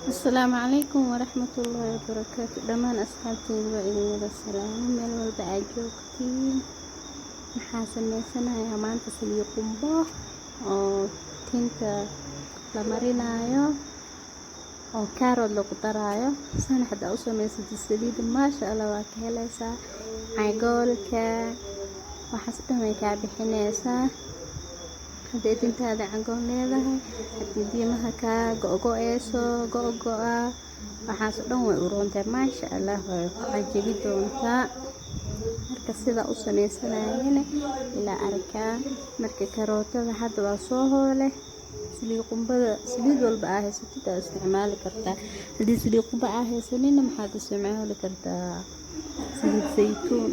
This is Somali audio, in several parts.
السلام عليكم ورحمة الله وبركاته. دمان أصحابتي وإذن ولا السلام من والبعد جوكتين محاسن سنة يا مان تسليكم با أو تنتا لمرينايو أو كارو لو قطرايو سنة حدا أوسو ميسد السليد ما شاء الله واكهليسا عيقولك وحسبه ميكا بحنيسا haddii tintaada cagoon leedahay haddii diimaha ka go-go-eyso waxaas oo dhan way u roontahay maasha Allah way ku cajibi doontaa marka sida u sameysanaayeen ilaa arkaa marka karootada hadda waa soo hoole saliid walba ah haysatid aad isticmaali kartaa haddii saliid qumba ah haysanina maxaad isticmaali kartaa saliid saytuun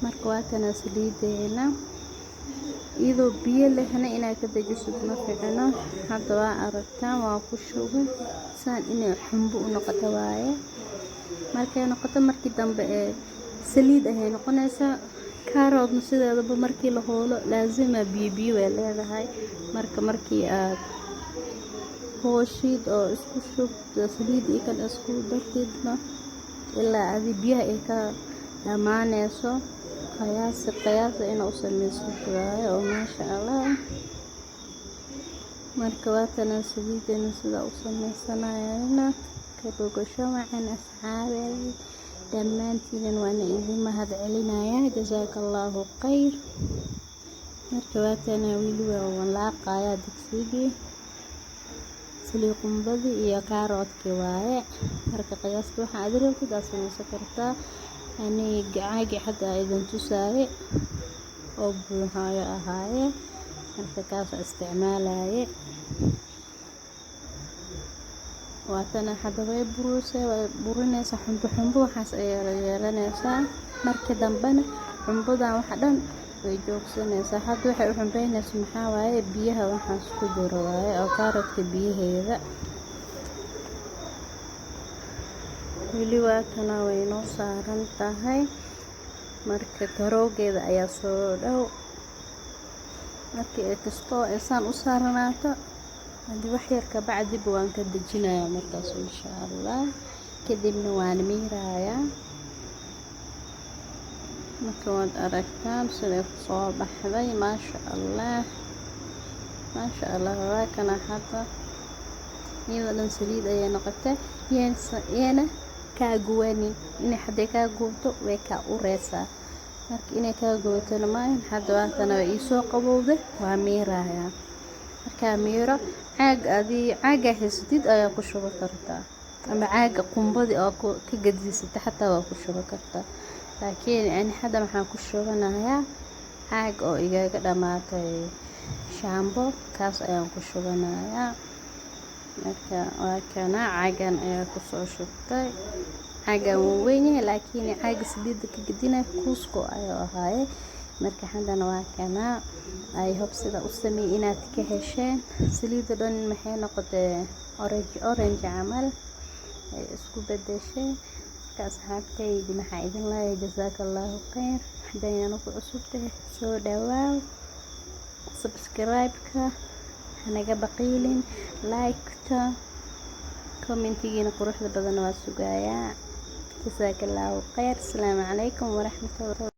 marka waa tan saliideena iyadoo biyo lehna inaad ka dajiso ma fiicno hadda waa aragtaan waa ku shubay saan inay xumbo u noqoto waaye markay noqoto markii dambe ee saliid ay noqonaysaa karoodna sideedaba markii la hoolo laazima biyo way leedahay markii aad hooshid oo isku shubto saliid iyo kan isku dartidna ilaa aad biyaha ay ka dhamaanayso qiyaas inuu sameysto waaye oo maasha Allah marka waatan saliidana sida u sameysanaayna ka bogasho macaan asxaabay dhammaantiin waan idin mahad celinayaa jazaakallahu khayr marka waatan wiil walaaqaya digsiga saliid qumbadi iyo karoodki waaye marka qiyaasta waxa aad rabtid aad sameysan kartaa ani gacaagi hadda idin tusaaye oo buuxaayo ahaaye marka kaas isticmaalaaye waatana hadda way burinaysa xumbo waxaas ay yeelanaysaa markii dambena xumbodan waxa dhan way joogsanaysaa hadda waxay u xumbeynaysaa maxaa waaye biyaha waxaas ku jiro waaye oo karoodka biyaheeda wili waa kana way noo saaran tahay marka karoogeeda ayaa soo dhow markii ay kastoo aysan u saaranaato haddii wax yar ka bacdi waan ka dejinayaa markaas insha Allah kadibna waan miirayaa marka waad aragtaan sida soo baxday maasha Allah waa kana hadda iyadoo saliid ay noqotay yeena kaaguwani in hadday ka goobto way ka ureysaa marka inay ka goobtana ma hadda waatan ay soo qabowday waa miiraya marka miiro caaga haysatid ayaa ku shuba kartaa ama caaga qumbadi oo ka gadisata xataa waa ku shuba kartaa laakiin ani hadda waxaan ku shubanayaa caag oo igaga dhamaatay shaambo kaas ayaan ku shubanayaa marka waa kana caagan ayaa ku soo shubtay caaga weyn laakiin caaga saliid ka gadina kuusko ayaa ahaaye marka hadana waa kana ay hob sida u sameey inaad ka hesheen saliida dhan maxay noqotay orange camal ay isku bedeshay ka asxaabtaydi maxaa idin leeyahay jazaakallahu khayr hadayna ku cusubtay soo dhawaaw subscribe-ka hanaga baqiilin like-ta commentigiina quruxda badan waa sugayaa jazaakallahu khayr. Assalaamu calaykum waraxmatullahi